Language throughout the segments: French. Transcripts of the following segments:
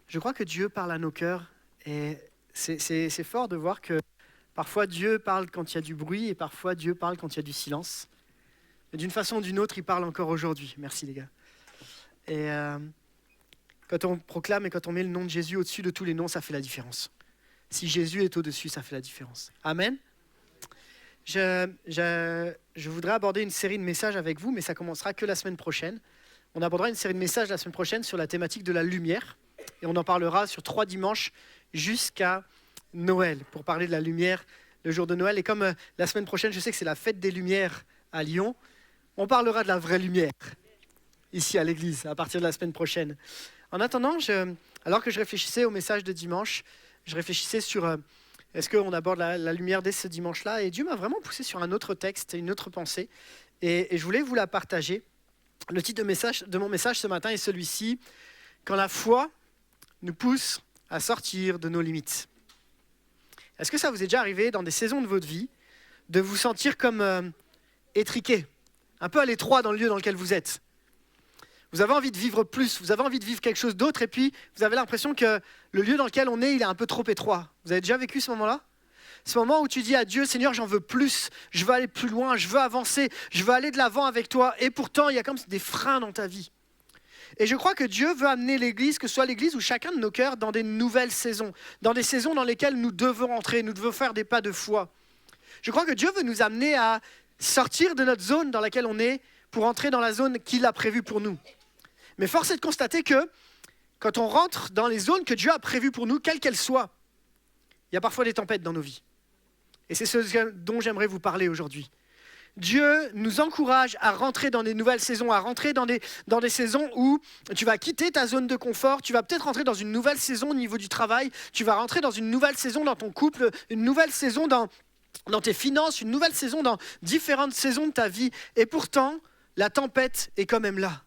Je crois que Dieu parle à nos cœurs et c'est fort de voir que parfois Dieu parle quand il y a du bruit et parfois Dieu parle quand il y a du silence. Mais d'une façon ou d'une autre, il parle encore aujourd'hui. Merci les gars. Et quand on proclame et quand on met le nom de Jésus au-dessus de tous les noms, ça fait la différence. Si Jésus est au-dessus, ça fait la différence. Amen. Je voudrais aborder une série de messages avec vous, mais ça commencera que la semaine prochaine. On abordera une série de messages la semaine prochaine sur la thématique de la lumière. Et on en parlera sur 3 dimanches jusqu'à Noël, pour parler de la lumière le jour de Noël. Et comme la semaine prochaine, je sais que c'est la fête des Lumières à Lyon, on parlera de la vraie lumière, ici à l'église, à partir de la semaine prochaine. En attendant, alors que je réfléchissais au message de dimanche, je réfléchissais sur est-ce qu'on aborde la lumière dès ce dimanche-là, et Dieu m'a vraiment poussé sur un autre texte, une autre pensée, et je voulais vous la partager. Le titre de mon message ce matin est celui-ci, « Quand la foi nous pousse à sortir de nos limites ». Est-ce que ça vous est déjà arrivé dans des saisons de votre vie de vous sentir comme étriqué, un peu à l'étroit dans le lieu dans lequel vous êtes? Vous avez envie de vivre plus, vous avez envie de vivre quelque chose d'autre, et puis vous avez l'impression que le lieu dans lequel on est, il est un peu trop étroit. Vous avez déjà vécu ce moment-là? Ce moment où tu dis à Dieu, Seigneur, j'en veux plus, je veux aller plus loin, je veux avancer, je veux aller de l'avant avec toi, et pourtant il y a comme des freins dans ta vie. Et je crois que Dieu veut amener l'Église, que ce soit l'Église ou chacun de nos cœurs, dans des nouvelles saisons, dans des saisons dans lesquelles nous devons entrer, nous devons faire des pas de foi. Je crois que Dieu veut nous amener à sortir de notre zone dans laquelle on est pour entrer dans la zone qu'il a prévue pour nous. Mais force est de constater que quand on rentre dans les zones que Dieu a prévues pour nous, quelles qu'elles soient, il y a parfois des tempêtes dans nos vies. Et c'est ce dont j'aimerais vous parler aujourd'hui. Dieu nous encourage à rentrer dans des nouvelles saisons, à rentrer dans des saisons où tu vas quitter ta zone de confort, tu vas peut-être rentrer dans une nouvelle saison au niveau du travail, tu vas rentrer dans une nouvelle saison dans ton couple, une nouvelle saison dans tes finances, une nouvelle saison dans différentes saisons de ta vie. Et pourtant, la tempête est quand même là.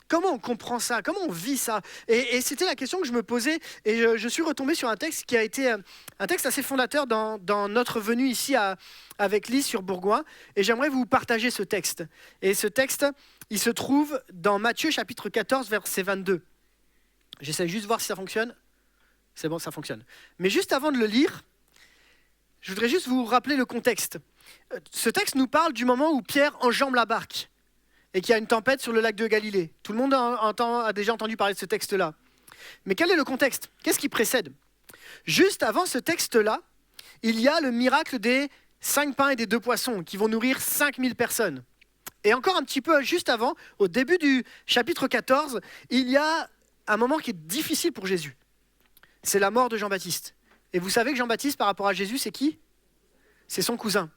Comment on comprend ça? Comment on vit ça? Et c'était la question que je me posais, et je suis retombé sur un texte qui a été un texte assez fondateur dans notre venue ici avec Lise sur Bourgoin, et j'aimerais vous partager ce texte. Et ce texte, il se trouve dans Matthieu chapitre 14, verset 22. J'essaie juste de voir si ça fonctionne. C'est bon, ça fonctionne. Mais juste avant de le lire, je voudrais juste vous rappeler le contexte. Ce texte nous parle du moment où Pierre enjambe la barque et qu'il y a une tempête sur le lac de Galilée. Tout le monde a déjà entendu parler de ce texte-là. Mais quel est le contexte? Qu'est-ce qui précède? Juste avant ce texte-là, il y a le miracle des 5 pains et des 2 poissons qui vont nourrir 5000 personnes. Et encore un petit peu juste avant, au début du chapitre 14, il y a un moment qui est difficile pour Jésus. C'est la mort de Jean-Baptiste. Et vous savez que Jean-Baptiste, par rapport à Jésus, c'est qui? C'est son cousin.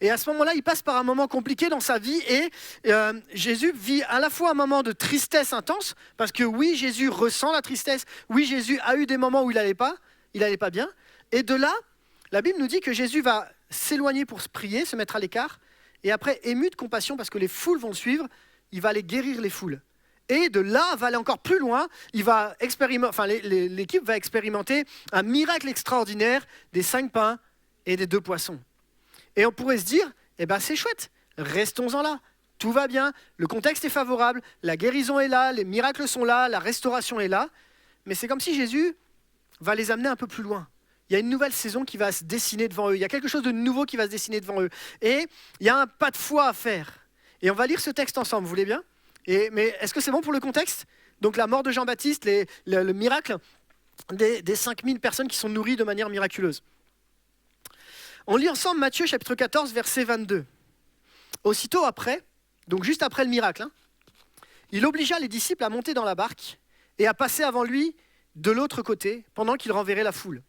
Et à ce moment-là, il passe par un moment compliqué dans sa vie et Jésus vit à la fois un moment de tristesse intense, parce que oui, Jésus ressent la tristesse, oui, Jésus a eu des moments où il allait pas bien, et de là, la Bible nous dit que Jésus va s'éloigner pour se prier, se mettre à l'écart, et après, ému de compassion, parce que les foules vont le suivre, il va aller guérir les foules. Et de là, va aller encore plus loin, l'équipe va expérimenter un miracle extraordinaire des 5 pains et des 2 poissons. Et on pourrait se dire, c'est chouette, restons-en là, tout va bien, le contexte est favorable, la guérison est là, les miracles sont là, la restauration est là, mais c'est comme si Jésus va les amener un peu plus loin. Il y a une nouvelle saison qui va se dessiner devant eux, il y a quelque chose de nouveau qui va se dessiner devant eux, et il y a un pas de foi à faire. Et on va lire ce texte ensemble, vous voulez bien? Mais est-ce que c'est bon pour le contexte? Donc la mort de Jean-Baptiste, le miracle des 5000 personnes qui sont nourries de manière miraculeuse. On lit ensemble Matthieu chapitre 14, verset 22. Aussitôt après, donc juste après le miracle, il obligea les disciples à monter dans la barque et à passer avant lui de l'autre côté pendant qu'il renverrait la foule.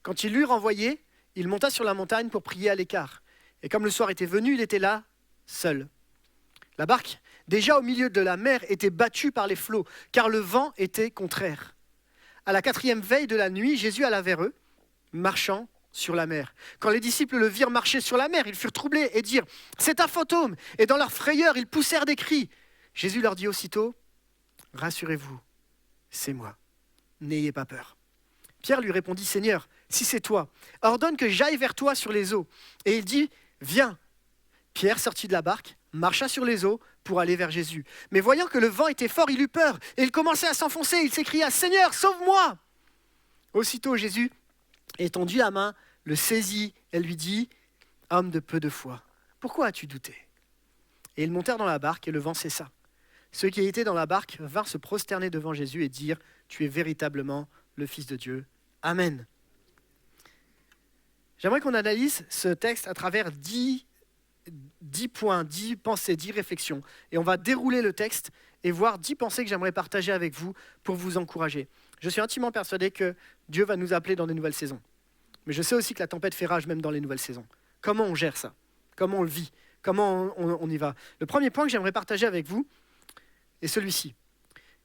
Quand il l'eut renvoyé, il monta sur la montagne pour prier à l'écart. Et comme le soir était venu, il était là, seul. La barque, déjà au milieu de la mer, était battue par les flots, car le vent était contraire. À la 4e veille de la nuit, Jésus alla vers eux, marchant sur la mer. Quand les disciples le virent marcher sur la mer, ils furent troublés et dirent « C'est un fantôme !» Et dans leur frayeur, ils poussèrent des cris. Jésus leur dit aussitôt « Rassurez-vous, c'est moi, n'ayez pas peur. » Pierre lui répondit « Seigneur, si c'est toi, ordonne que j'aille vers toi sur les eaux. » Et il dit « Viens !» Pierre sortit de la barque, marcha sur les eaux pour aller vers Jésus. Mais voyant que le vent était fort, il eut peur et il commençait à s'enfoncer. Il s'écria « Seigneur, sauve-moi !» Aussitôt, Jésus étendit la main, le saisit et lui dit « Homme de peu de foi, pourquoi as-tu douté ?» Et ils montèrent dans la barque et le vent cessa. Ceux qui étaient dans la barque vinrent se prosterner devant Jésus et dire « Tu es véritablement le Fils de Dieu. Amen. » J'aimerais qu'on analyse ce texte à travers 10 points, 10 pensées, 10 réflexions. Et on va dérouler le texte et voir 10 pensées que j'aimerais partager avec vous pour vous encourager. Je suis intimement persuadé que Dieu va nous appeler dans des nouvelles saisons. Mais je sais aussi que la tempête fait rage même dans les nouvelles saisons. Comment on gère ça? Comment on le vit? Comment on y va? Le premier point que j'aimerais partager avec vous est celui-ci.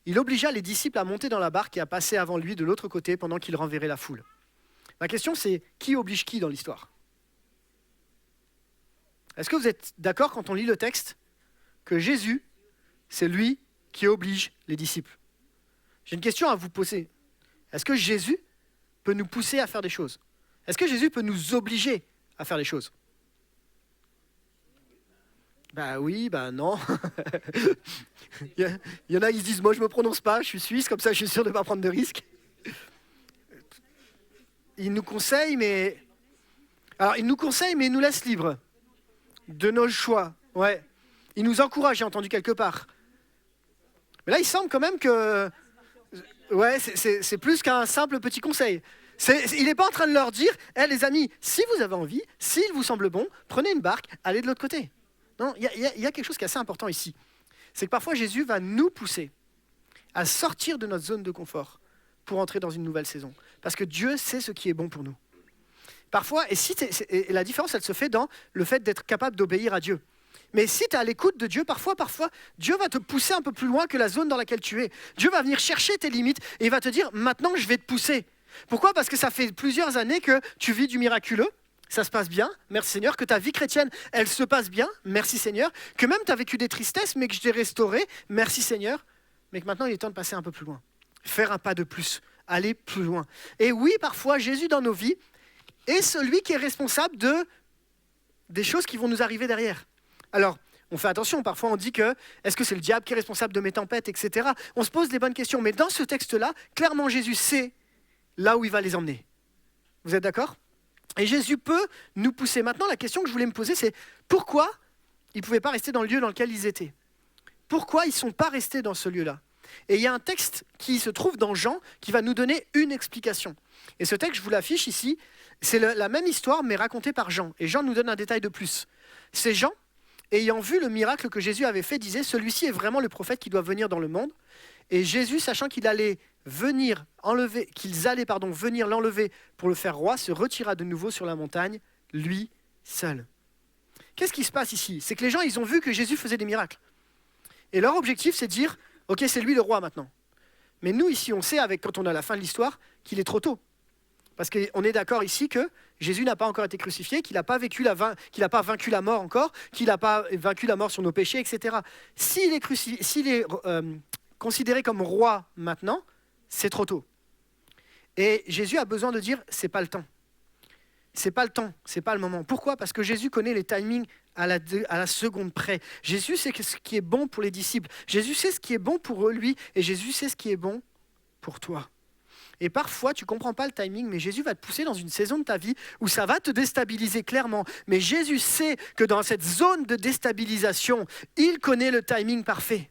Il obligea les disciples à monter dans la barque et à passer avant lui de l'autre côté pendant qu'il renverrait la foule. Ma question, c'est qui oblige qui dans l'histoire? Est-ce que vous êtes d'accord quand on lit le texte que Jésus, c'est lui qui oblige les disciples? J'ai une question à vous poser. Est-ce que Jésus peut nous pousser à faire des choses? Est-ce que Jésus peut nous obliger à faire des choses? Bah oui, bah non. Il y en a qui se disent, moi je me prononce pas, je suis suisse, comme ça je suis sûr de ne pas prendre de risques. Il nous conseille, mais il nous laisse libres de nos choix. Ouais. Il nous encourage, j'ai entendu quelque part. Mais là, il semble quand même que c'est plus qu'un simple petit conseil. Il n'est pas en train de leur dire, les amis, si vous avez envie, s'il vous semble bon, prenez une barque, allez de l'autre côté. Non, il y a quelque chose qui est assez important ici. C'est que parfois Jésus va nous pousser à sortir de notre zone de confort pour entrer dans une nouvelle saison. Parce que Dieu sait ce qui est bon pour nous. Parfois, et la différence, elle se fait dans le fait d'être capable d'obéir à Dieu. Mais si tu es à l'écoute de Dieu, parfois, Dieu va te pousser un peu plus loin que la zone dans laquelle tu es. Dieu va venir chercher tes limites et il va te dire, maintenant, je vais te pousser. Pourquoi? Parce que ça fait plusieurs années que tu vis du miraculeux. Ça se passe bien, merci Seigneur, que ta vie chrétienne, elle se passe bien, merci Seigneur, que même tu as vécu des tristesses, mais que je t'ai restauré, merci Seigneur, mais que maintenant il est temps de passer un peu plus loin, faire un pas de plus, aller plus loin. Et oui, parfois, Jésus dans nos vies est celui qui est responsable des choses qui vont nous arriver derrière. Alors, on fait attention, parfois on dit que, est-ce que c'est le diable qui est responsable de mes tempêtes, etc. On se pose des bonnes questions, mais dans ce texte-là, clairement Jésus sait là où il va les emmener. Vous êtes d'accord ? Et Jésus peut nous pousser. Maintenant, la question que je voulais me poser, c'est pourquoi ils ne pouvaient pas rester dans le lieu dans lequel ils étaient? Pourquoi ils ne sont pas restés dans ce lieu-là? Et il y a un texte qui se trouve dans Jean qui va nous donner une explication. Et ce texte, je vous l'affiche ici, c'est la même histoire, mais racontée par Jean. Et Jean nous donne un détail de plus. C'est Jean, ayant vu le miracle que Jésus avait fait, disait « Celui-ci est vraiment le prophète qui doit venir dans le monde. » Et Jésus, sachant qu'ils allaient venir l'enlever pour le faire roi, se retira de nouveau sur la montagne, lui seul. Qu'est-ce qui se passe ici? C'est que les gens, ils ont vu que Jésus faisait des miracles. Et leur objectif, c'est de dire, ok, c'est lui le roi maintenant. Mais nous, ici, on sait, quand on a la fin de l'histoire, qu'il est trop tôt. Parce qu'on est d'accord ici que Jésus n'a pas encore été crucifié, qu'il n'a pas vaincu la mort encore, qu'il n'a pas vaincu la mort sur nos péchés, etc. S'il est considéré comme roi maintenant, c'est trop tôt. Et Jésus a besoin de dire, c'est pas le temps. C'est pas le temps, c'est pas le moment. Pourquoi? Parce que Jésus connaît les timings à la seconde près. Jésus sait ce qui est bon pour les disciples. Jésus sait ce qui est bon pour lui, et Jésus sait ce qui est bon pour toi. Et parfois, tu ne comprends pas le timing, mais Jésus va te pousser dans une saison de ta vie où ça va te déstabiliser clairement. Mais Jésus sait que dans cette zone de déstabilisation, il connaît le timing parfait.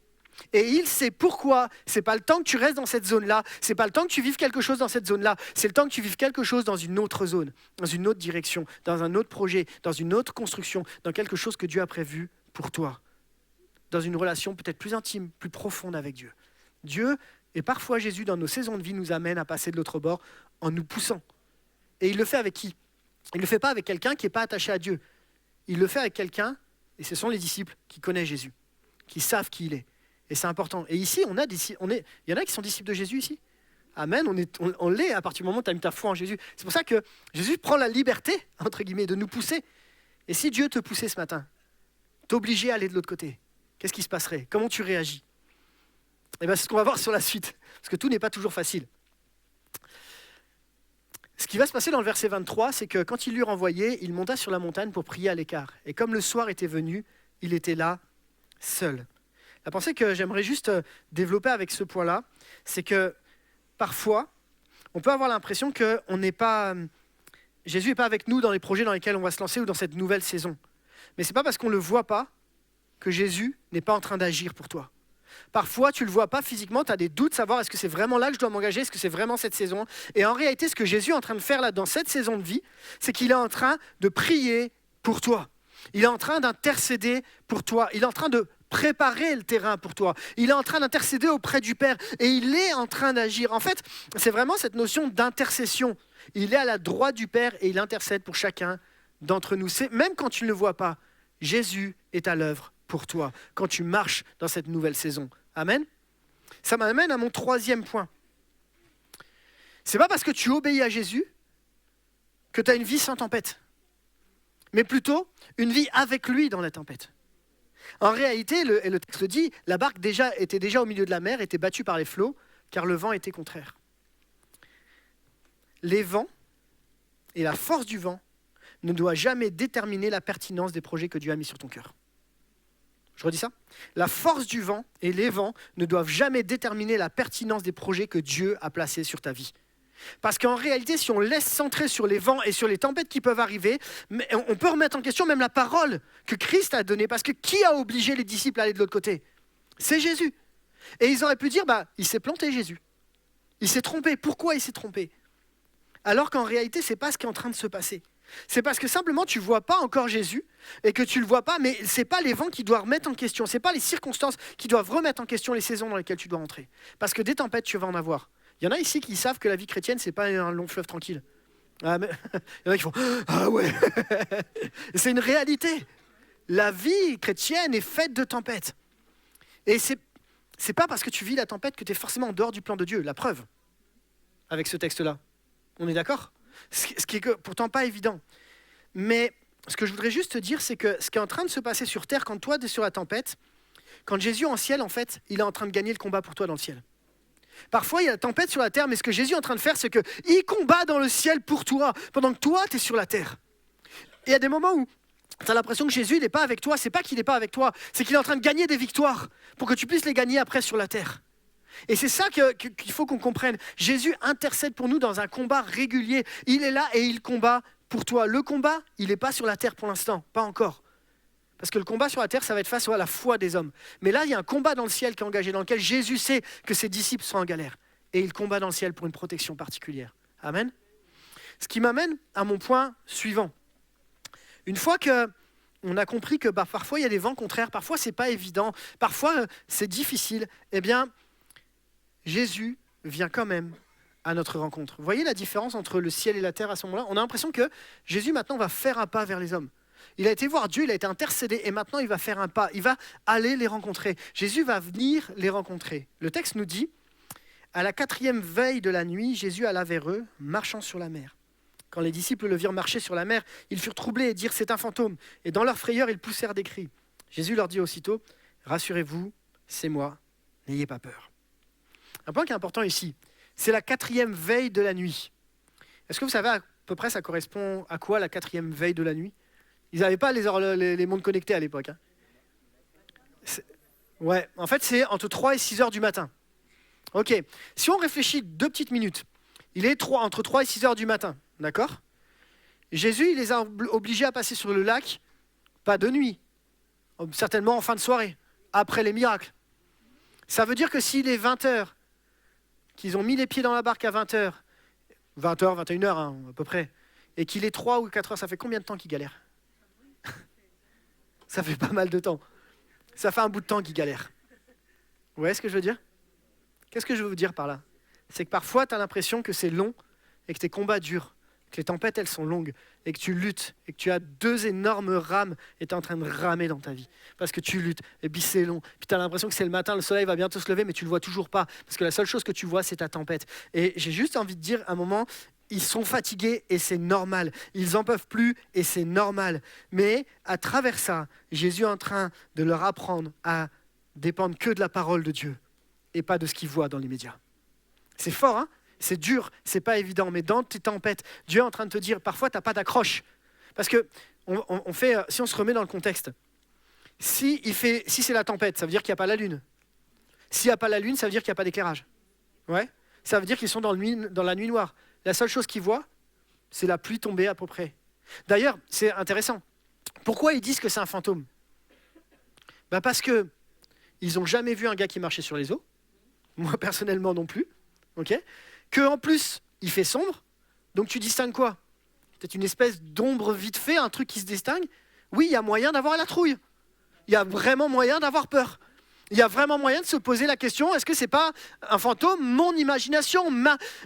Et il sait pourquoi. Ce n'est pas le temps que tu restes dans cette zone-là, ce n'est pas le temps que tu vives quelque chose dans cette zone-là, c'est le temps que tu vives quelque chose dans une autre zone, dans une autre direction, dans un autre projet, dans une autre construction, dans quelque chose que Dieu a prévu pour toi, dans une relation peut-être plus intime, plus profonde avec Dieu. Dieu, et parfois Jésus, dans nos saisons de vie, nous amène à passer de l'autre bord en nous poussant. Et il le fait avec qui? Il ne le fait pas avec quelqu'un qui n'est pas attaché à Dieu. Il le fait avec quelqu'un, et ce sont les disciples qui connaissent Jésus, qui savent qui il est. Et c'est important. Et ici, il y en a qui sont disciples de Jésus ici. Amen, on l'est à partir du moment où tu as mis ta foi en Jésus. C'est pour ça que Jésus prend la liberté, entre guillemets, de nous pousser. Et si Dieu te poussait ce matin, t'obligeait à aller de l'autre côté, qu'est-ce qui se passerait? Comment tu réagis? Et bien, c'est ce qu'on va voir sur la suite, parce que tout n'est pas toujours facile. Ce qui va se passer dans le verset 23, c'est que quand il l'eut renvoyé, il monta sur la montagne pour prier à l'écart. Et comme le soir était venu, il était là, seul. La pensée que j'aimerais juste développer avec ce point-là, c'est que parfois, on peut avoir l'impression que Jésus n'est pas avec nous dans les projets dans lesquels on va se lancer ou dans cette nouvelle saison. Mais ce n'est pas parce qu'on ne le voit pas que Jésus n'est pas en train d'agir pour toi. Parfois, tu ne le vois pas physiquement, tu as des doutes, savoir est-ce que c'est vraiment là que je dois m'engager, est-ce que c'est vraiment cette saison. Et en réalité, ce que Jésus est en train de faire là dans cette saison de vie, c'est qu'il est en train de prier pour toi. Il est en train d'intercéder pour toi. Il est en train de préparer le terrain pour toi. Il est en train d'intercéder auprès du Père et il est en train d'agir. En fait, c'est vraiment cette notion d'intercession. Il est à la droite du Père et il intercède pour chacun d'entre nous. Même quand tu ne le vois pas, Jésus est à l'œuvre pour toi quand tu marches dans cette nouvelle saison. Amen. Ça m'amène à mon troisième point. C'est pas parce que tu obéis à Jésus que tu as une vie sans tempête, mais plutôt une vie avec lui dans la tempête. En réalité, le texte le dit, la barque était déjà au milieu de la mer, était battue par les flots, car le vent était contraire. Les vents et la force du vent ne doivent jamais déterminer la pertinence des projets que Dieu a mis sur ton cœur. Je redis ça. La force du vent et les vents ne doivent jamais déterminer la pertinence des projets que Dieu a placés sur ta vie. Parce qu'en réalité, si on laisse centrer sur les vents et sur les tempêtes qui peuvent arriver, on peut remettre en question même la parole que Christ a donnée. Parce que qui a obligé les disciples à aller de l'autre côté ? C'est Jésus. Et ils auraient pu dire, il s'est planté Jésus. Il s'est trompé. Pourquoi il s'est trompé ? Alors qu'en réalité, ce n'est pas ce qui est en train de se passer. C'est parce que simplement tu ne vois pas encore Jésus et que tu ne le vois pas, mais ce n'est pas les vents qui doivent remettre en question, ce n'est pas les circonstances qui doivent remettre en question les saisons dans lesquelles tu dois entrer. Parce que des tempêtes, tu vas en avoir. Il y en a ici qui savent que la vie chrétienne, ce n'est pas un long fleuve tranquille. Il y en a qui font « Ah ouais !» C'est une réalité. La vie chrétienne est faite de tempêtes. Et ce n'est pas parce que tu vis la tempête que tu es forcément en dehors du plan de Dieu. La preuve, avec ce texte-là. On est d'accord ? Ce qui est pourtant pas évident. Mais ce que je voudrais juste te dire, c'est que ce qui est en train de se passer sur terre, quand toi, tu es sur la tempête, quand Jésus est en ciel, en fait, il est en train de gagner le combat pour toi dans le ciel. Parfois, il y a la tempête sur la terre, mais ce que Jésus est en train de faire, c'est qu'il combat dans le ciel pour toi, pendant que toi, tu es sur la terre. Et il y a des moments où tu as l'impression que Jésus, il n'est pas avec toi. C'est pas qu'il n'est pas avec toi, c'est qu'il est en train de gagner des victoires pour que tu puisses les gagner après sur la terre. Et c'est ça qu'il faut qu'on comprenne. Jésus intercède pour nous dans un combat régulier. Il est là et il combat pour toi. Le combat, il n'est pas sur la terre pour l'instant, pas encore. Parce que le combat sur la terre, ça va être face à la foi des hommes. Mais là, il y a un combat dans le ciel qui est engagé, dans lequel Jésus sait que ses disciples sont en galère. Et il combat dans le ciel pour une protection particulière. Amen. Ce qui m'amène à mon point suivant. Une fois qu'on a compris que parfois il y a des vents contraires, parfois c'est pas évident, parfois c'est difficile, eh bien, Jésus vient quand même à notre rencontre. Vous voyez la différence entre le ciel et la terre à ce moment-là ? On a l'impression que Jésus maintenant va faire un pas vers les hommes. Il a été voir Dieu, il a été intercédé et maintenant il va faire un pas. Il va aller les rencontrer. Jésus va venir les rencontrer. Le texte nous dit, à la 4e veille de la nuit, Jésus alla vers eux, marchant sur la mer. Quand les disciples le virent marcher sur la mer, ils furent troublés et dirent « c'est un fantôme ». Et dans leur frayeur, ils poussèrent des cris. Jésus leur dit aussitôt « rassurez-vous, c'est moi, n'ayez pas peur ». Un point qui est important ici, c'est la 4e veille de la nuit. Est-ce que vous savez à peu près ça correspond à quoi la 4e veille de la nuit ? Ils n'avaient pas les montres connectées à l'époque. Ouais, en fait c'est entre 3 et 6 heures du matin. Ok, si on réfléchit 2 petites minutes, il est entre 3 et 6 heures du matin, d'accord ? Jésus, il les a obligés à passer sur le lac, pas de nuit, certainement en fin de soirée, après les miracles. Ça veut dire que s'il est 20 heures, qu'ils ont mis les pieds dans la barque à 20h, 20h, 21h à peu près, et qu'il est 3 ou 4 heures, ça fait combien de temps qu'ils galèrent ? Ça fait pas mal de temps. Ça fait un bout de temps qu'ils galèrent. Vous voyez ce que je veux dire ? Qu'est-ce que je veux vous dire par là ? C'est que parfois, tu as l'impression que c'est long et que tes combats durent, que les tempêtes, elles sont longues et que tu luttes et que tu as 2 énormes rames et tu es en train de ramer dans ta vie parce que tu luttes et puis c'est long. Puis tu as l'impression que c'est le matin, le soleil va bientôt se lever mais tu ne le vois toujours pas parce que la seule chose que tu vois, c'est ta tempête. Et j'ai juste envie de dire à un moment, ils sont fatigués et c'est normal. Ils en peuvent plus et c'est normal. Mais à travers ça, Jésus est en train de leur apprendre à dépendre que de la parole de Dieu et pas de ce qu'ils voient dans l'immédiat. C'est fort, hein ? C'est dur, c'est pas évident, mais dans tes tempêtes, Dieu est en train de te dire, parfois tu n'as pas d'accroche. Parce que si on se remet dans le contexte, si c'est la tempête, ça veut dire qu'il n'y a pas la lune. S'il n'y a pas la lune, ça veut dire qu'il n'y a pas d'éclairage. Ouais ? ça veut dire qu'ils sont dans la nuit noire. La seule chose qu'ils voient, c'est la pluie tomber à peu près. D'ailleurs, c'est intéressant. Pourquoi ils disent que c'est un fantôme ? Parce qu'ils n'ont jamais vu un gars qui marchait sur les eaux. Moi, personnellement, non plus. Okay, qu'en plus, il fait sombre. Donc, tu distingues quoi ? Peut-être une espèce d'ombre vite fait, un truc qui se distingue. Oui, il y a moyen d'avoir la trouille. Il y a vraiment moyen d'avoir peur. Il y a vraiment moyen de se poser la question, est-ce que c'est pas un fantôme, mon imagination,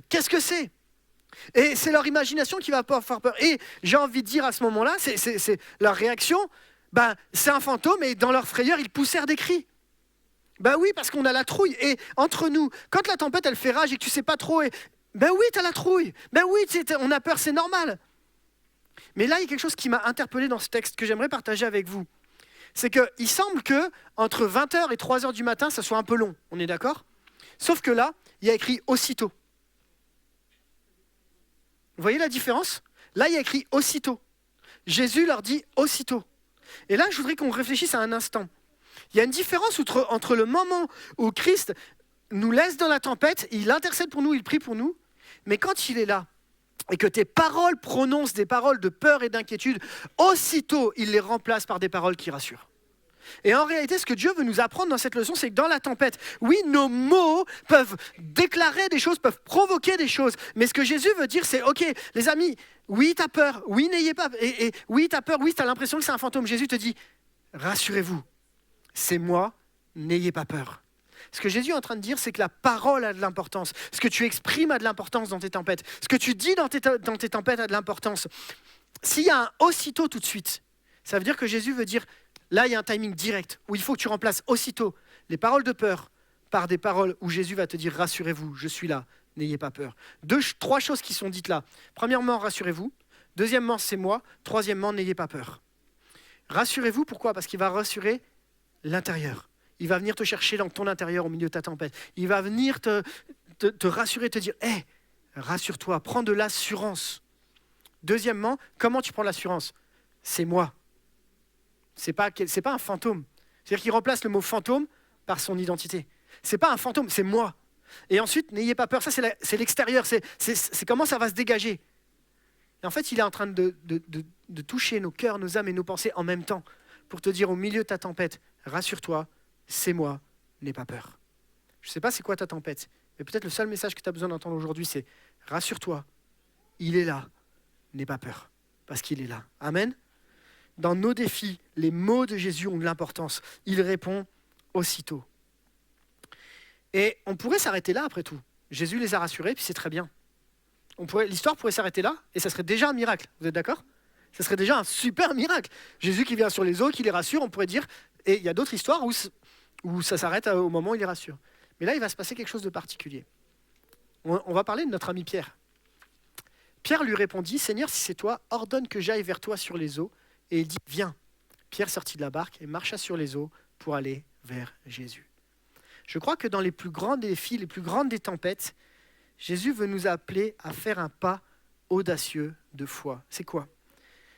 qu'est-ce que c'est ? Et c'est leur imagination qui va pas faire peur. Et j'ai envie de dire à ce moment-là, c'est leur réaction, c'est un fantôme et dans leur frayeur, ils poussèrent des cris. Oui, parce qu'on a la trouille. Et entre nous, quand la tempête, elle fait rage et que tu sais pas trop, oui, t'as la trouille. Oui, on a peur, c'est normal. Mais là, il y a quelque chose qui m'a interpellé dans ce texte que j'aimerais partager avec vous. C'est qu'il semble que entre 20h et 3h du matin, ça soit un peu long. On est d'accord ? Sauf que là, il y a écrit « aussitôt ». Vous voyez la différence ? Là, il y a écrit « aussitôt ». Jésus leur dit « aussitôt ». Et là, je voudrais qu'on réfléchisse à un instant. Il y a une différence entre le moment où Christ nous laisse dans la tempête, il intercède pour nous, il prie pour nous, mais quand il est là, et que tes paroles prononcent des paroles de peur et d'inquiétude, aussitôt, il les remplace par des paroles qui rassurent. Et en réalité, ce que Dieu veut nous apprendre dans cette leçon, c'est que dans la tempête, oui, nos mots peuvent déclarer des choses, peuvent provoquer des choses, mais ce que Jésus veut dire, c'est, ok, les amis, oui, t'as peur, oui, n'ayez pas, et oui, t'as peur, oui, t'as l'impression que c'est un fantôme. Jésus te dit, rassurez-vous, c'est moi, n'ayez pas peur. Ce que Jésus est en train de dire, c'est que la parole a de l'importance. Ce que tu exprimes a de l'importance dans tes tempêtes. Ce que tu dis dans tes tempêtes a de l'importance. S'il y a un aussitôt tout de suite, ça veut dire que Jésus veut dire, là, il y a un timing direct, où il faut que tu remplaces aussitôt les paroles de peur par des paroles où Jésus va te dire, rassurez-vous, je suis là, n'ayez pas peur. Trois choses qui sont dites là. Premièrement, rassurez-vous. Deuxièmement, c'est moi. Troisièmement, n'ayez pas peur. Rassurez-vous, pourquoi ? Parce qu'il va rassurer l'intérieur. Il va venir te chercher dans ton intérieur au milieu de ta tempête. Il va venir te rassurer, te dire « Hé, rassure-toi, prends de l'assurance. » Deuxièmement, comment tu prends l'assurance ? C'est moi. C'est pas un fantôme. C'est-à-dire qu'il remplace le mot fantôme par son identité. C'est pas un fantôme, c'est moi. Et ensuite, n'ayez pas peur. Ça, c'est l'extérieur. C'est comment ça va se dégager. Et en fait, il est en train de toucher nos cœurs, nos âmes et nos pensées en même temps pour te dire au milieu de ta tempête, rassure-toi, c'est moi, n'aie pas peur. Je ne sais pas c'est quoi ta tempête, mais peut-être le seul message que tu as besoin d'entendre aujourd'hui, c'est rassure-toi, il est là, n'aie pas peur, parce qu'il est là. Amen. Dans nos défis, les mots de Jésus ont de l'importance. Il répond aussitôt. Et on pourrait s'arrêter là après tout. Jésus les a rassurés, puis c'est très bien. L'histoire pourrait s'arrêter là, et ça serait déjà un miracle. Vous êtes d'accord ? Ça serait déjà un super miracle. Jésus qui vient sur les eaux, qui les rassure, on pourrait dire. Et il y a d'autres histoires où ça s'arrête au moment où il les rassure. Mais là, il va se passer quelque chose de particulier. On va parler de notre ami Pierre. Pierre lui répondit, « Seigneur, si c'est toi, ordonne que j'aille vers toi sur les eaux. » Et il dit, « Viens. » Pierre sortit de la barque et marcha sur les eaux pour aller vers Jésus. Je crois que dans les plus grands défis, les plus grandes des tempêtes, Jésus veut nous appeler à faire un pas audacieux de foi. C'est quoi ?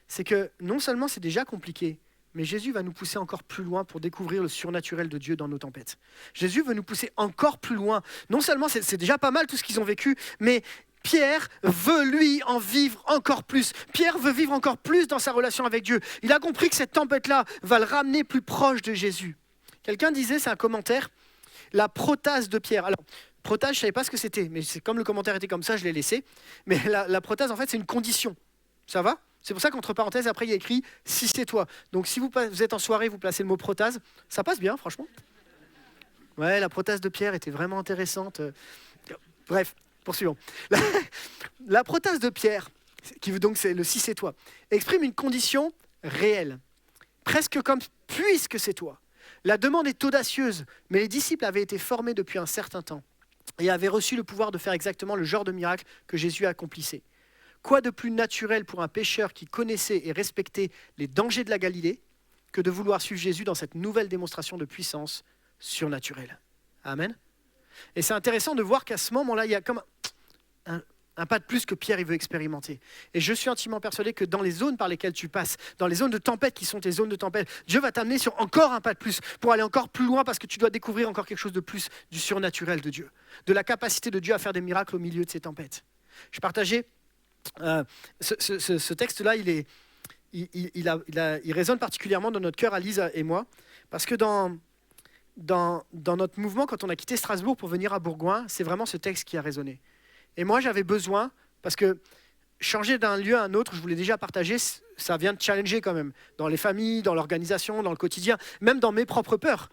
C'est que non seulement c'est déjà compliqué, mais Jésus va nous pousser encore plus loin pour découvrir le surnaturel de Dieu dans nos tempêtes. Jésus veut nous pousser encore plus loin. Non seulement c'est déjà pas mal tout ce qu'ils ont vécu, mais Pierre veut, lui, en vivre encore plus. Pierre veut vivre encore plus dans sa relation avec Dieu. Il a compris que cette tempête-là va le ramener plus proche de Jésus. Quelqu'un disait, c'est un commentaire, la protase de Pierre. Alors, protase, je ne savais pas ce que c'était, mais c'est comme le commentaire était comme ça, je l'ai laissé. Mais la protase, en fait, c'est une condition. Ça va ? C'est pour ça qu'entre parenthèses, après, il y a écrit « si c'est toi ». Donc, si vous êtes en soirée, vous placez le mot protase, ça passe bien, franchement. Ouais, la protase de Pierre était vraiment intéressante. Bref, poursuivons. La protase de Pierre, qui donc c'est le « si c'est toi », exprime une condition réelle, presque comme « puisque c'est toi ». La demande est audacieuse, mais les disciples avaient été formés depuis un certain temps et avaient reçu le pouvoir de faire exactement le genre de miracle que Jésus accomplissait. Quoi de plus naturel pour un pécheur qui connaissait et respectait les dangers de la Galilée que de vouloir suivre Jésus dans cette nouvelle démonstration de puissance surnaturelle. Amen. Et c'est intéressant de voir qu'à ce moment-là, il y a comme Un pas de plus que Pierre il veut expérimenter. Et je suis intimement persuadé que dans les zones par lesquelles tu passes, dans les zones de tempête qui sont tes zones de tempête, Dieu va t'amener sur encore un pas de plus pour aller encore plus loin parce que tu dois découvrir encore quelque chose de plus du surnaturel de Dieu, de la capacité de Dieu à faire des miracles au milieu de ces tempêtes. Je partageais ce texte-là, il résonne particulièrement dans notre cœur, à Lisa et moi, parce que dans notre mouvement, quand on a quitté Strasbourg pour venir à Bourgoin, c'est vraiment ce texte qui a résonné. Et moi, j'avais besoin, parce que changer d'un lieu à un autre, je vous l'ai déjà partagé, ça vient de challenger quand même, dans les familles, dans l'organisation, dans le quotidien, même dans mes propres peurs,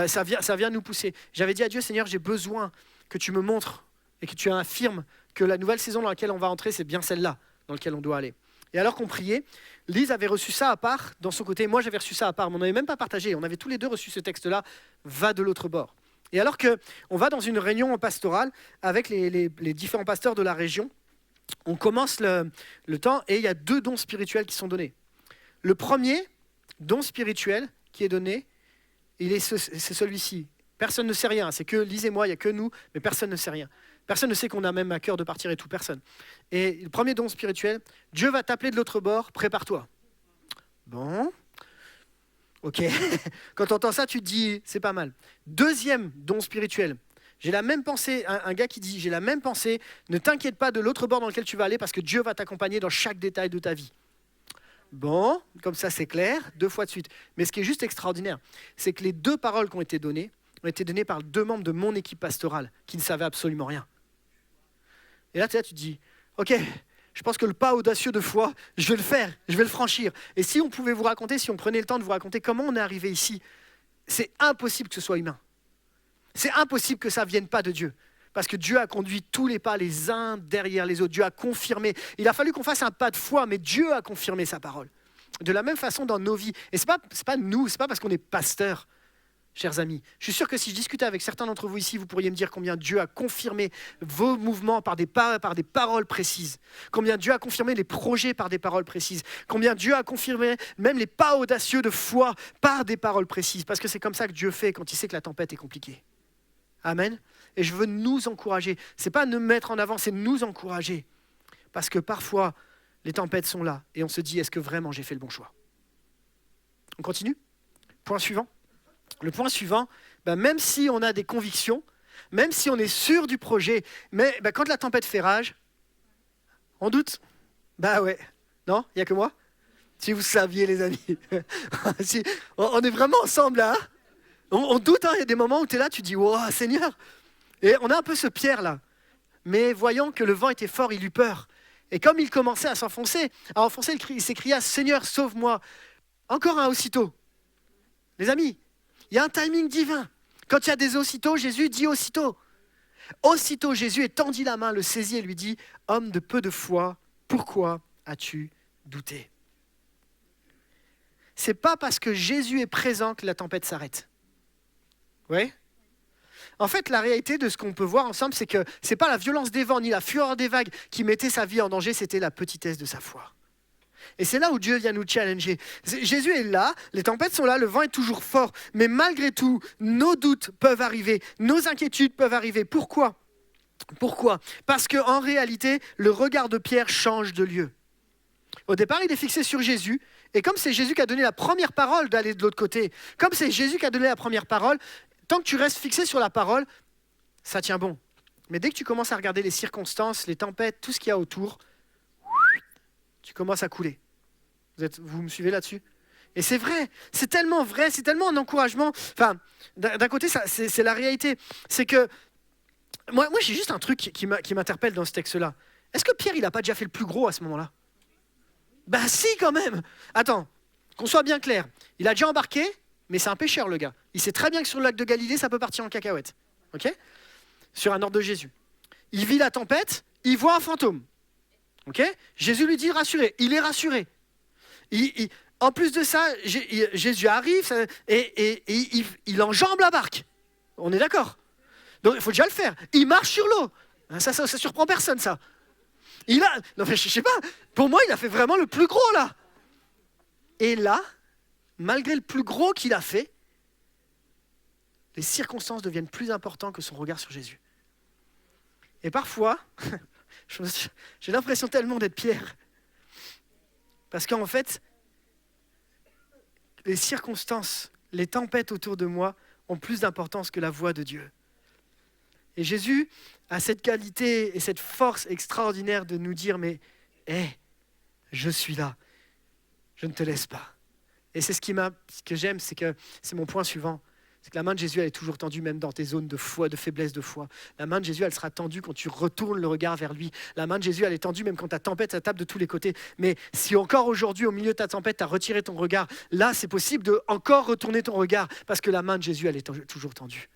ça vient nous pousser. J'avais dit à Dieu, Seigneur, j'ai besoin que tu me montres et que tu affirmes que la nouvelle saison dans laquelle on va entrer, c'est bien celle-là dans laquelle on doit aller. Et alors qu'on priait, Lise avait reçu ça à part, dans son côté, moi j'avais reçu ça à part, mais on n'avait même pas partagé, on avait tous les deux reçu ce texte-là, va de l'autre bord. Et alors qu'on va dans une réunion pastorale avec les différents pasteurs de la région, on commence le temps et il y a 2 dons spirituels qui sont donnés. Le premier don spirituel qui est donné, c'est celui-ci. Personne ne sait rien, c'est que Lise et moi, il n'y a que nous, mais personne ne sait rien. Personne ne sait qu'on a même à cœur de partir et tout, personne. Et le premier don spirituel, Dieu va t'appeler de l'autre bord, prépare-toi. Bon, ok. Quand tu entends ça, tu te dis, c'est pas mal. Deuxième don spirituel, j'ai la même pensée, un gars qui dit, j'ai la même pensée, ne t'inquiète pas de l'autre bord dans lequel tu vas aller parce que Dieu va t'accompagner dans chaque détail de ta vie. Bon, comme ça c'est clair, 2 fois de suite. Mais ce qui est juste extraordinaire, c'est que les 2 paroles qui ont été données par 2 membres de mon équipe pastorale qui ne savaient absolument rien. Et là, tu te dis, ok, je pense que le pas audacieux de foi, je vais le faire, je vais le franchir. Et si on pouvait vous raconter, si on prenait le temps de vous raconter comment on est arrivé ici, c'est impossible que ce soit humain. C'est impossible que ça ne vienne pas de Dieu. Parce que Dieu a conduit tous les pas les uns derrière les autres. Dieu a confirmé. Il a fallu qu'on fasse un pas de foi, mais Dieu a confirmé sa parole. De la même façon dans nos vies. Et ce n'est pas nous, ce n'est pas parce qu'on est pasteur, chers amis. Je suis sûr que si je discutais avec certains d'entre vous ici, vous pourriez me dire combien Dieu a confirmé vos mouvements par des paroles précises. Combien Dieu a confirmé les projets par des paroles précises. Combien Dieu a confirmé même les pas audacieux de foi par des paroles précises. Parce que c'est comme ça que Dieu fait quand il sait que la tempête est compliquée. Amen. Et je veux nous encourager. Ce n'est pas nous mettre en avant, c'est nous encourager. Parce que parfois, les tempêtes sont là et on se dit, est-ce que vraiment j'ai fait le bon choix ? On continue ? Point suivant. Le point suivant, même si on a des convictions, même si on est sûr du projet, mais quand la tempête fait rage, on doute. Ouais. Non, il n'y a que moi ? Si vous saviez, les amis. Si, on est vraiment ensemble là. On doute, il y a des moments où tu es là, tu dis, wow, Seigneur. Et on a un peu ce Pierre là. Mais voyant que le vent était fort, il eut peur. Et comme il commençait à enfoncer, il s'écria, Seigneur, sauve-moi. Encore un aussitôt. Les amis, il y a un timing divin. Quand il y a des aussitôt, Jésus dit aussitôt. Aussitôt, Jésus étendit la main, le saisit et lui dit, homme de peu de foi, pourquoi as-tu douté ? C'est pas parce que Jésus est présent que la tempête s'arrête. Oui ? En fait, la réalité de ce qu'on peut voir ensemble, c'est que ce n'est pas la violence des vents ni la fureur des vagues qui mettait sa vie en danger, c'était la petitesse de sa foi. Et c'est là où Dieu vient nous challenger. Jésus est là, les tempêtes sont là, le vent est toujours fort, mais malgré tout, nos doutes peuvent arriver, nos inquiétudes peuvent arriver. Pourquoi ? Parce qu'en réalité, le regard de Pierre change de lieu. Au départ, il est fixé sur Jésus, et comme c'est Jésus qui a donné la première parole d'aller de l'autre côté, comme c'est Jésus qui a donné la première parole, tant que tu restes fixé sur la parole, ça tient bon. Mais dès que tu commences à regarder les circonstances, les tempêtes, tout ce qu'il y a autour, tu commences à couler. Vous me suivez là-dessus ? Et c'est vrai, c'est tellement un encouragement. Enfin, d'un côté, c'est la réalité. C'est que, moi j'ai juste un truc qui m'interpelle dans ce texte-là. Est-ce que Pierre, il n'a pas déjà fait le plus gros à ce moment-là ? Si, quand même. Attends, qu'on soit bien clair. Il a déjà embarqué, mais c'est un pêcheur, le gars. Il sait très bien que sur le lac de Galilée, ça peut partir en cacahuète. Ok ? Sur un ordre de Jésus. Il vit la tempête, il voit un fantôme. Ok ? Jésus lui dit rassuré. Il est rassuré. En plus de ça, Jésus arrive et il enjambe la barque. On est d'accord ? Donc il faut déjà le faire. Il marche sur l'eau. Ça surprend personne, ça. Non, mais je sais pas. Pour moi, il a fait vraiment le plus gros, là. Et là, malgré le plus gros qu'il a fait, les circonstances deviennent plus importantes que son regard sur Jésus. Et parfois, J'ai l'impression tellement d'être Pierre. Parce qu'en fait, les circonstances, les tempêtes autour de moi ont plus d'importance que la voix de Dieu. Et Jésus a cette qualité et cette force extraordinaire de nous dire, mais je suis là, je ne te laisse pas. Et c'est ce que j'aime, c'est mon point suivant. C'est que la main de Jésus, elle est toujours tendue, même dans tes zones de foi, de faiblesse de foi. La main de Jésus, elle sera tendue quand tu retournes le regard vers lui. La main de Jésus, elle est tendue même quand ta tempête, ça tape de tous les côtés. Mais si encore aujourd'hui, au milieu de ta tempête, tu as retiré ton regard, là, c'est possible de encore retourner ton regard parce que la main de Jésus, elle est toujours tendue.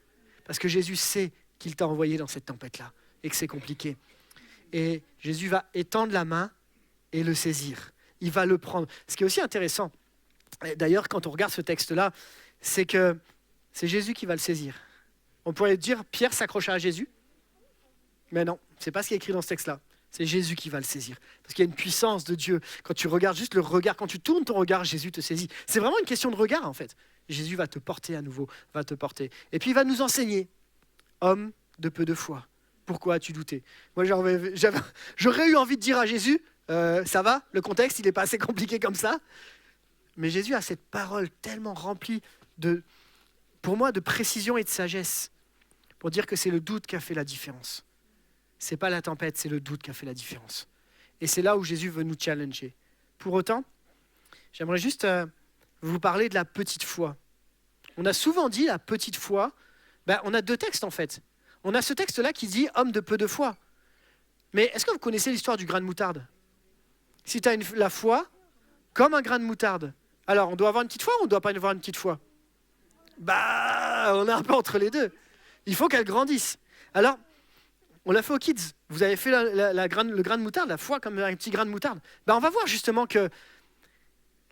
Parce que Jésus sait qu'il t'a envoyé dans cette tempête-là et que c'est compliqué. Et Jésus va étendre la main et le saisir. Il va le prendre. Ce qui est aussi intéressant, d'ailleurs, quand on regarde ce texte-là, c'est que c'est Jésus qui va le saisir. On pourrait dire Pierre s'accrocha à Jésus, mais non, c'est pas ce qui est écrit dans ce texte-là. C'est Jésus qui va le saisir. Parce qu'il y a une puissance de Dieu. Quand tu regardes juste le regard, quand tu tournes ton regard, Jésus te saisit. C'est vraiment une question de regard en fait. Jésus va te porter à nouveau, va te porter. Et puis il va nous enseigner. Homme de peu de foi, pourquoi as-tu douté? Moi j'aurais eu envie de dire à Jésus, ça va, le contexte il n'est pas assez compliqué comme ça. Mais Jésus a cette parole tellement remplie pour moi, de précision et de sagesse, pour dire que c'est le doute qui a fait la différence. C'est pas la tempête, c'est le doute qui a fait la différence. Et c'est là où Jésus veut nous challenger. Pour autant, j'aimerais juste vous parler de la petite foi. On a souvent dit la petite foi, on a deux textes en fait. On a ce texte-là qui dit « homme de peu de foi ». Mais est-ce que vous connaissez l'histoire du grain de moutarde? Si tu as la foi comme un grain de moutarde, alors on doit avoir une petite foi ou on ne doit pas avoir une petite foi? On est un peu entre les deux. Il faut qu'elle grandisse. Alors, on l'a fait aux kids. Vous avez fait le grain de moutarde, la foi comme un petit grain de moutarde. On va voir justement qu'il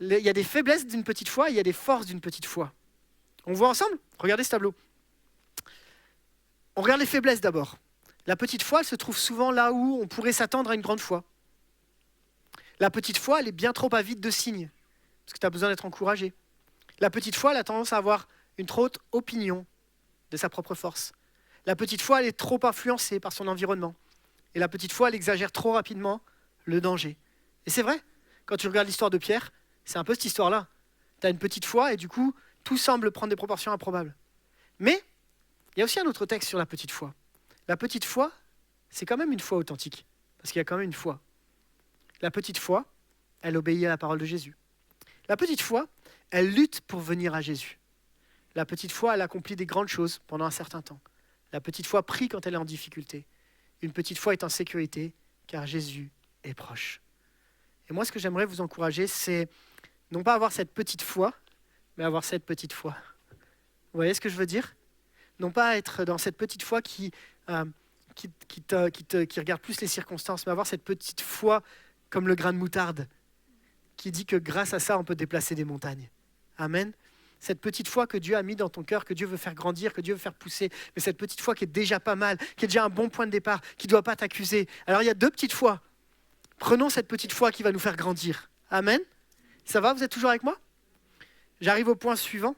y a des faiblesses d'une petite foi, il y a des forces d'une petite foi. On voit ensemble? Regardez ce tableau. On regarde les faiblesses d'abord. La petite foi, elle se trouve souvent là où on pourrait s'attendre à une grande foi. La petite foi, elle est bien trop avide de signes, parce que tu as besoin d'être encouragé. La petite foi, elle a tendance à avoir une trop haute opinion de sa propre force. La petite foi, elle est trop influencée par son environnement. Et la petite foi, elle exagère trop rapidement le danger. Et c'est vrai, quand tu regardes l'histoire de Pierre, c'est un peu cette histoire-là. Tu as une petite foi et du coup, tout semble prendre des proportions improbables. Mais il y a aussi un autre texte sur la petite foi. La petite foi, c'est quand même une foi authentique, parce qu'il y a quand même une foi. La petite foi, elle obéit à la parole de Jésus. La petite foi, elle lutte pour venir à Jésus. La petite foi, elle accomplit des grandes choses pendant un certain temps. La petite foi prie quand elle est en difficulté. Une petite foi est en sécurité, car Jésus est proche. Et moi, ce que j'aimerais vous encourager, c'est non pas avoir cette petite foi, mais avoir cette petite foi. Vous voyez ce que je veux dire? Non pas être dans cette petite foi qui regarde plus les circonstances, mais avoir cette petite foi comme le grain de moutarde, qui dit que grâce à ça, on peut déplacer des montagnes. Amen. Cette petite foi que Dieu a mis dans ton cœur, que Dieu veut faire grandir, que Dieu veut faire pousser, mais cette petite foi qui est déjà pas mal, qui est déjà un bon point de départ, qui ne doit pas t'accuser. Alors il y a deux petites foi. Prenons cette petite foi qui va nous faire grandir. Amen. Ça va, vous êtes toujours avec moi? J'arrive au point suivant.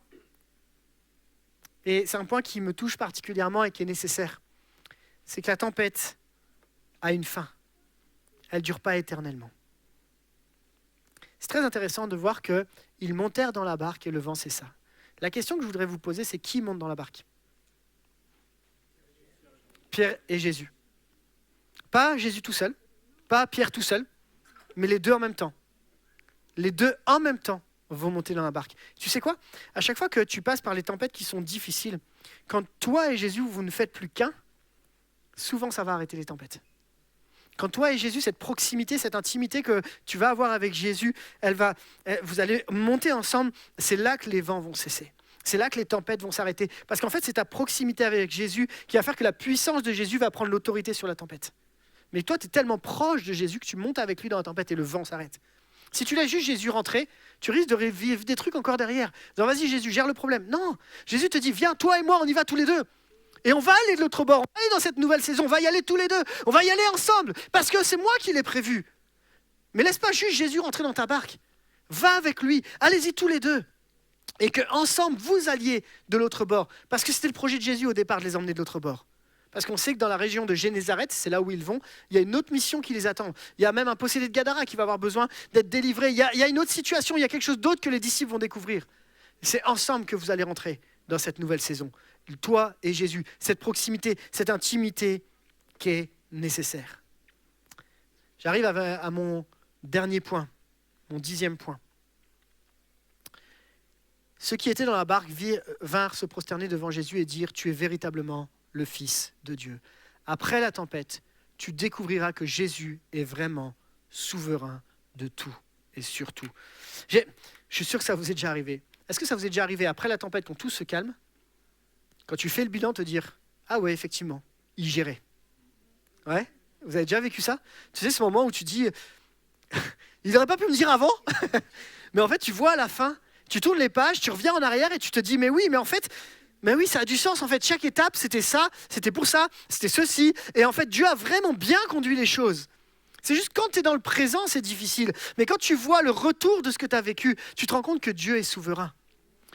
Et c'est un point qui me touche particulièrement et qui est nécessaire. C'est que la tempête a une fin. Elle ne dure pas éternellement. C'est très intéressant de voir qu'ils montèrent dans la barque et le vent cessa. La question que je voudrais vous poser, c'est qui monte dans la barque? Pierre et Jésus. Pas Jésus tout seul, pas Pierre tout seul, mais les deux en même temps. Les deux en même temps vont monter dans la barque. Tu sais quoi? À chaque fois que tu passes par les tempêtes qui sont difficiles, quand toi et Jésus, vous ne faites plus qu'un, souvent ça va arrêter les tempêtes. Quand toi et Jésus, cette proximité, cette intimité que tu vas avoir avec Jésus, vous allez monter ensemble, c'est là que les vents vont cesser. C'est là que les tempêtes vont s'arrêter. Parce qu'en fait, c'est ta proximité avec Jésus qui va faire que la puissance de Jésus va prendre l'autorité sur la tempête. Mais toi, tu es tellement proche de Jésus que tu montes avec lui dans la tempête et le vent s'arrête. Si tu laisses juste Jésus rentrer, tu risques de revivre des trucs encore derrière. Donc vas-y Jésus, gère le problème. Non, Jésus te dit, viens, toi et moi, on y va tous les deux. Et on va aller de l'autre bord, on va aller dans cette nouvelle saison, on va y aller tous les deux, on va y aller ensemble, parce que c'est moi qui l'ai prévu. Mais laisse pas juste Jésus rentrer dans ta barque. Va avec lui, allez-y tous les deux. Et qu'ensemble, vous alliez de l'autre bord. Parce que c'était le projet de Jésus au départ de les emmener de l'autre bord. Parce qu'on sait que dans la région de Génézareth, c'est là où ils vont, il y a une autre mission qui les attend. Il y a même un possédé de Gadara qui va avoir besoin d'être délivré. Il y a une autre situation, il y a quelque chose d'autre que les disciples vont découvrir. C'est ensemble que vous allez rentrer dans cette nouvelle saison. Toi et Jésus, cette proximité, cette intimité qui est nécessaire. J'arrive à mon dernier point, mon 10e point. Ceux qui étaient dans la barque vinrent se prosterner devant Jésus et dire « Tu es véritablement le Fils de Dieu. » Après la tempête, tu découvriras que Jésus est vraiment souverain de tout et sur tout. Je suis sûr que ça vous est déjà arrivé. Est-ce que ça vous est déjà arrivé après la tempête, quand tout se calme, quand tu fais le bilan, te dire « Ah ouais, effectivement, il gérait. » Ouais? Vous avez déjà vécu ça? Tu sais, ce moment où tu dis « Il n'aurait pas pu me dire avant ?» Mais en fait, tu vois à la fin, tu tournes les pages, tu reviens en arrière et tu te dis « Mais oui, ça a du sens. En fait, chaque étape, c'était ça, c'était pour ça, c'était ceci. » Et en fait, Dieu a vraiment bien conduit les choses. C'est juste quand tu es dans le présent, c'est difficile. Mais quand tu vois le retour de ce que tu as vécu, tu te rends compte que Dieu est souverain.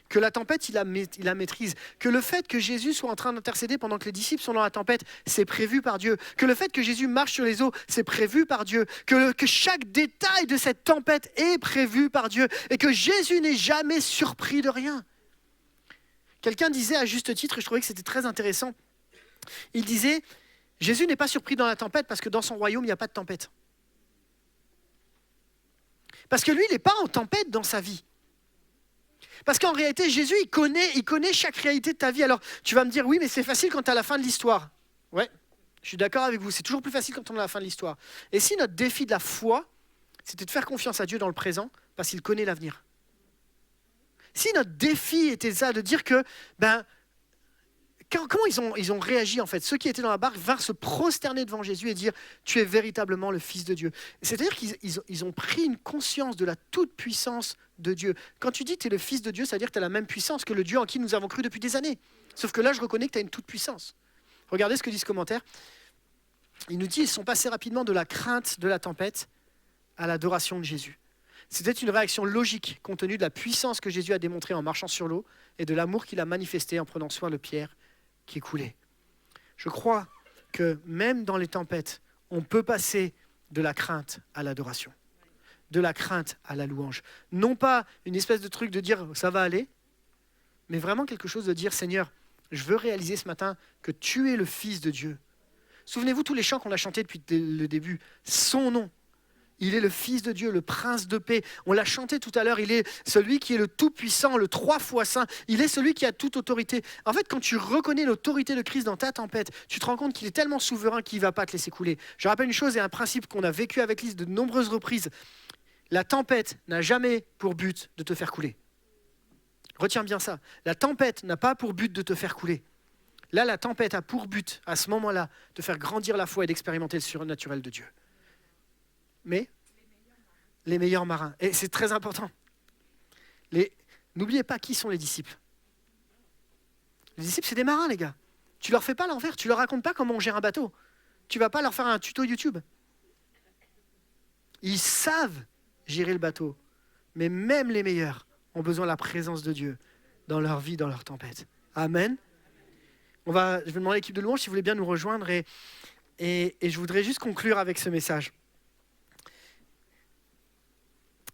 Que la tempête, il la maîtrise. Que le fait que Jésus soit en train d'intercéder pendant que les disciples sont dans la tempête, c'est prévu par Dieu. Que le fait que Jésus marche sur les eaux, c'est prévu par Dieu. Que chaque détail de cette tempête est prévu par Dieu. Et que Jésus n'est jamais surpris de rien. Quelqu'un disait à juste titre, et je trouvais que c'était très intéressant, il disait, Jésus n'est pas surpris dans la tempête parce que dans son royaume, il n'y a pas de tempête. Parce que lui, il n'est pas en tempête dans sa vie. Parce qu'en réalité, Jésus, il connaît chaque réalité de ta vie. Alors, tu vas me dire, oui, mais c'est facile quand tu es à la fin de l'histoire. Ouais, je suis d'accord avec vous, c'est toujours plus facile quand on est à la fin de l'histoire. Et si notre défi de la foi, c'était de faire confiance à Dieu dans le présent, parce qu'il connaît l'avenir. Si notre défi était ça, de dire que, comment ils ont réagi en fait? Ceux qui étaient dans la barque vinrent se prosterner devant Jésus et dire « Tu es véritablement le Fils de Dieu ». C'est-à-dire qu'ils ont pris une conscience de la toute-puissance de Dieu. Quand tu dis « Tu es le Fils de Dieu », ça veut dire que tu as la même puissance que le Dieu en qui nous avons cru depuis des années. Sauf que là, je reconnais que tu as une toute-puissance. Regardez ce que dit ce commentaire. Il nous dit « Ils sont passés rapidement de la crainte de la tempête à l'adoration de Jésus ». C'était une réaction logique compte tenu de la puissance que Jésus a démontrée en marchant sur l'eau et de l'amour qu'il a manifesté en prenant soin de Pierre qui coulait. Je crois que même dans les tempêtes, on peut passer de la crainte à l'adoration, de la crainte à la louange. Non pas une espèce de truc de dire « ça va aller », mais vraiment quelque chose de dire « Seigneur, je veux réaliser ce matin que tu es le Fils de Dieu. » Souvenez-vous tous les chants qu'on a chantés depuis le début. Son nom. Il est le Fils de Dieu, le Prince de paix. On l'a chanté tout à l'heure, il est celui qui est le Tout-Puissant, le 3 fois Saint. Il est celui qui a toute autorité. En fait, quand tu reconnais l'autorité de Christ dans ta tempête, tu te rends compte qu'il est tellement souverain qu'il ne va pas te laisser couler. Je rappelle une chose et un principe qu'on a vécu avec Lise de nombreuses reprises. La tempête n'a jamais pour but de te faire couler. Retiens bien ça. La tempête n'a pas pour but de te faire couler. Là, la tempête a pour but, à ce moment-là, de faire grandir la foi et d'expérimenter le surnaturel de Dieu. Mais les meilleurs marins. Et c'est très important. N'oubliez pas qui sont les disciples. Les disciples, c'est des marins, les gars. Tu leur fais pas l'envers, tu leur racontes pas comment on gère un bateau. Tu vas pas leur faire un tuto YouTube. Ils savent gérer le bateau. Mais même les meilleurs ont besoin de la présence de Dieu dans leur vie, dans leur tempête. Amen. Je vais demander à l'équipe de louange si vous voulez bien nous rejoindre et je voudrais juste conclure avec ce message.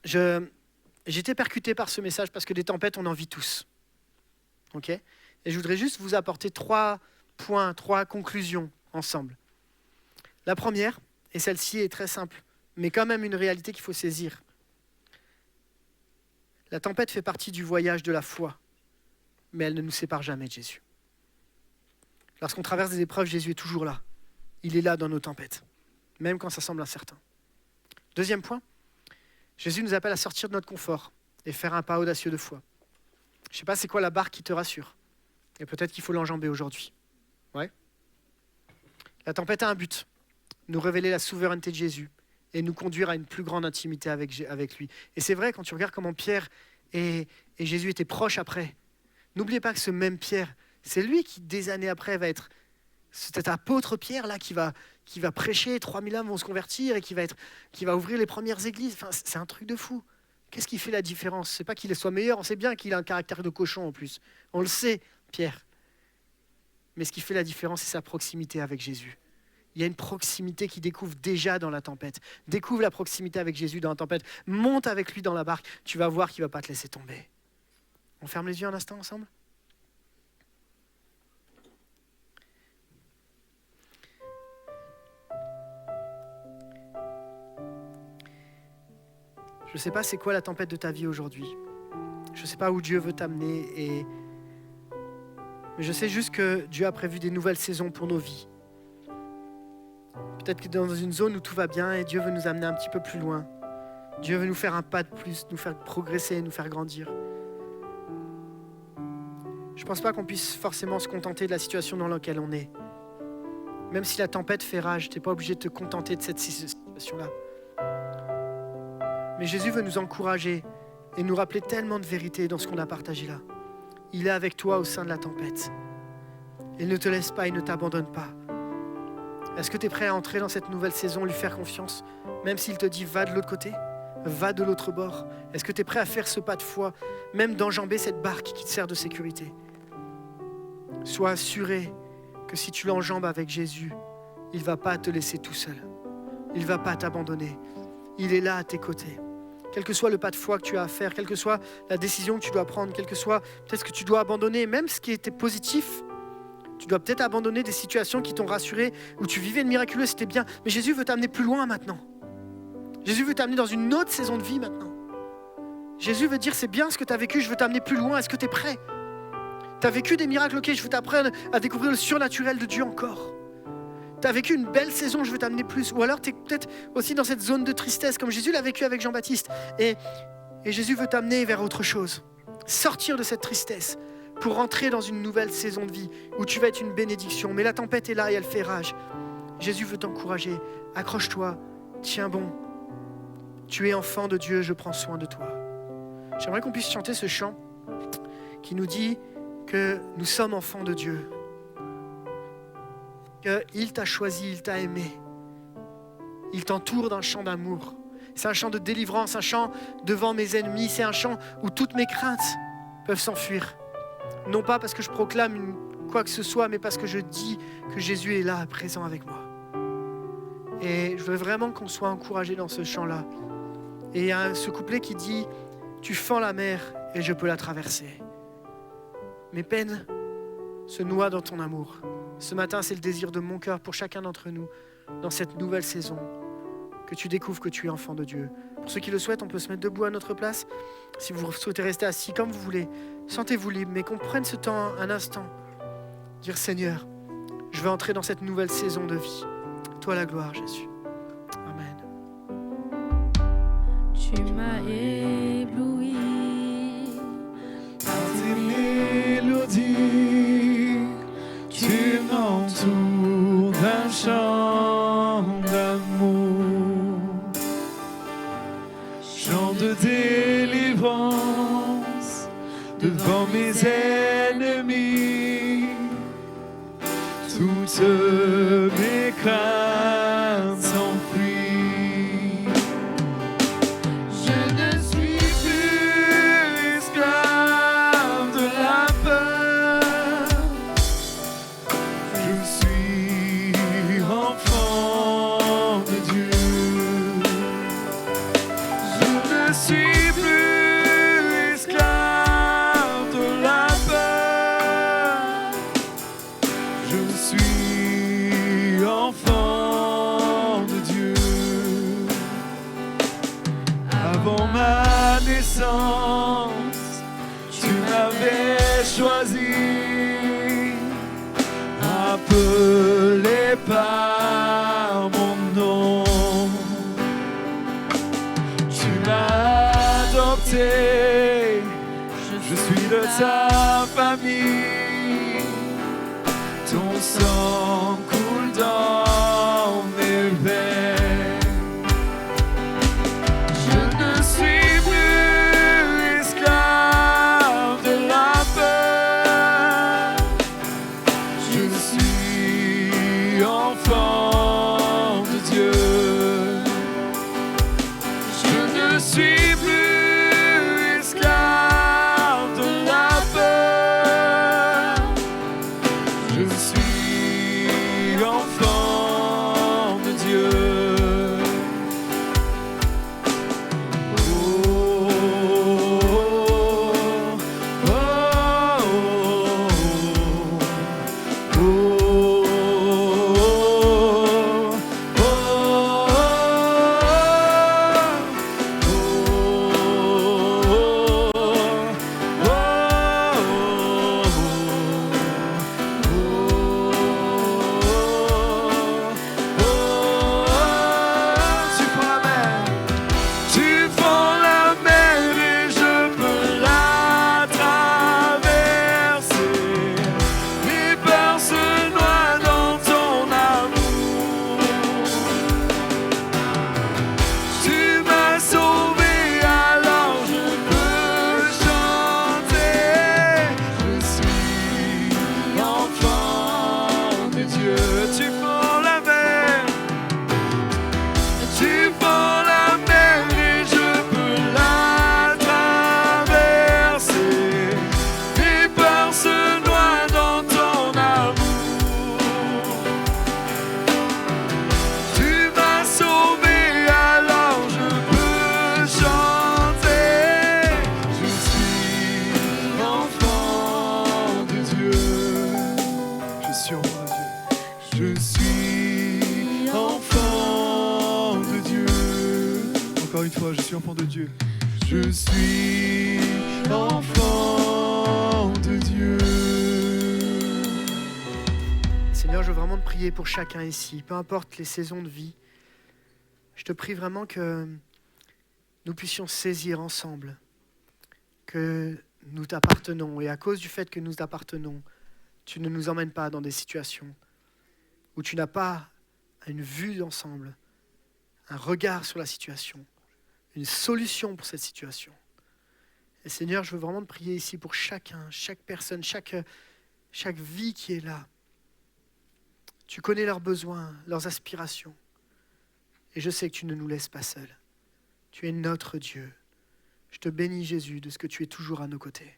J'étais percuté par ce message parce que des tempêtes, on en vit tous. Ok ? Et je voudrais juste vous apporter 3 points, 3 conclusions ensemble. La première, et celle-ci est très simple, mais quand même une réalité qu'il faut saisir. La tempête fait partie du voyage de la foi, mais elle ne nous sépare jamais de Jésus. Lorsqu'on traverse des épreuves, Jésus est toujours là. Il est là dans nos tempêtes, même quand ça semble incertain. Deuxième point, Jésus nous appelle à sortir de notre confort et faire un pas audacieux de foi. Je ne sais pas c'est quoi la barque qui te rassure. Et peut-être qu'il faut l'enjamber aujourd'hui. Ouais. La tempête a un but, nous révéler la souveraineté de Jésus et nous conduire à une plus grande intimité avec lui. Et c'est vrai, quand tu regardes comment Pierre et Jésus étaient proches après, n'oubliez pas que ce même Pierre, c'est lui qui, des années après, va être cet apôtre Pierre là qui va prêcher, 3000 âmes vont se convertir et qui va ouvrir les premières églises. Enfin, c'est un truc de fou. Qu'est-ce qui fait la différence? C'est pas qu'il soit meilleur, on sait bien qu'il a un caractère de cochon en plus. On le sait, Pierre. Mais ce qui fait la différence, c'est sa proximité avec Jésus. Il y a une proximité qui découvre déjà dans la tempête. Découvre la proximité avec Jésus dans la tempête. Monte avec lui dans la barque. Tu vas voir qu'il ne va pas te laisser tomber. On ferme les yeux un instant ensemble ? Je ne sais pas c'est quoi la tempête de ta vie aujourd'hui. Je ne sais pas où Dieu veut t'amener. Mais je sais juste que Dieu a prévu des nouvelles saisons pour nos vies. Peut-être que dans une zone où tout va bien et Dieu veut nous amener un petit peu plus loin. Dieu veut nous faire un pas de plus, nous faire progresser, nous faire grandir. Je ne pense pas qu'on puisse forcément se contenter de la situation dans laquelle on est. Même si la tempête fait rage, tu n'es pas obligé de te contenter de cette situation-là. Mais Jésus veut nous encourager et nous rappeler tellement de vérité dans ce qu'on a partagé là. Il est avec toi au sein de la tempête. Il ne te laisse pas, il ne t'abandonne pas. Est-ce que tu es prêt à entrer dans cette nouvelle saison, lui faire confiance, même s'il te dit va de l'autre côté, va de l'autre bord? Est-ce que tu es prêt à faire ce pas de foi, même d'enjamber cette barque qui te sert de sécurité? Sois assuré que si tu l'enjambes avec Jésus, il ne va pas te laisser tout seul. Il ne va pas t'abandonner. Il est là à tes côtés. Quel que soit le pas de foi que tu as à faire, quelle que soit la décision que tu dois prendre, quel que soit peut-être ce que tu dois abandonner, même ce qui était positif, tu dois peut-être abandonner des situations qui t'ont rassuré, où tu vivais le miraculeux, c'était bien. Mais Jésus veut t'amener plus loin maintenant. Jésus veut t'amener dans une autre saison de vie maintenant. Jésus veut dire, c'est bien ce que tu as vécu, je veux t'amener plus loin. Est-ce que tu es prêt? Tu as vécu des miracles, ok, je veux t'apprendre à découvrir le surnaturel de Dieu encore. Tu as vécu une belle saison, je veux t'amener plus. Ou alors tu es peut-être aussi dans cette zone de tristesse, comme Jésus l'a vécu avec Jean-Baptiste. Et Jésus veut t'amener vers autre chose. Sortir de cette tristesse pour entrer dans une nouvelle saison de vie où tu vas être une bénédiction. Mais la tempête est là et elle fait rage. Jésus veut t'encourager. Accroche-toi, tiens bon. Tu es enfant de Dieu, je prends soin de toi. J'aimerais qu'on puisse chanter ce chant qui nous dit que nous sommes enfants de Dieu. Qu'il t'a choisi, il t'a aimé. Il t'entoure d'un chant d'amour. C'est un chant de délivrance, un chant devant mes ennemis. C'est un chant où toutes mes craintes peuvent s'enfuir. Non pas parce que je proclame quoi que ce soit, mais parce que je dis que Jésus est là, présent avec moi. Et je veux vraiment qu'on soit encouragés dans ce chant-là. Et il y a ce couplet qui dit « Tu fends la mer et je peux la traverser. Mes peines se noient dans ton amour. » Ce matin, c'est le désir de mon cœur pour chacun d'entre nous, dans cette nouvelle saison, que tu découvres que tu es enfant de Dieu. Pour ceux qui le souhaitent, on peut se mettre debout à notre place. Si vous souhaitez rester assis comme vous voulez, sentez-vous libre, mais qu'on prenne ce temps, un instant, dire Seigneur, je veux entrer dans cette nouvelle saison de vie. Toi la gloire, Jésus. Amen. Tu m'as ébloui par tes mélodies, tu m'entoures d'un chant d'amour, chant de délivrance devant mes ennemis. Toutes mes craintes s'enfuient. Je ne suis plus esclave de la peur. Je suis enfant de Dieu. Je ne suis plus esclave de la peur. Je suis enfant de Dieu. Avant ma naissance, tu m'avais choisi, appelé par mon nom. Tu m'as adopté, je suis de ta famille. Ton sang coule dans mes veines. Je ne suis plus esclave de la peur. Je suis enfant de Dieu. Je ne suis plus esclave de la peur. Je enfant de Dieu. Je suis enfant de Dieu. Encore une fois, je suis enfant de Dieu. Je suis enfant de Dieu. Seigneur, je veux vraiment te prier pour chacun ici, peu importe les saisons de vie. Je te prie vraiment que nous puissions saisir ensemble que nous t'appartenons. Et à cause du fait que nous t'appartenons, tu ne nous emmènes pas dans des situations où tu n'as pas une vue d'ensemble, un regard sur la situation, une solution pour cette situation. Et Seigneur, je veux vraiment te prier ici pour chacun, chaque personne, chaque vie qui est là. Tu connais leurs besoins, leurs aspirations. Et je sais que tu ne nous laisses pas seuls. Tu es notre Dieu. Je te bénis, Jésus, de ce que tu es toujours à nos côtés.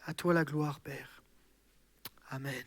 À toi la gloire, Père. Amen.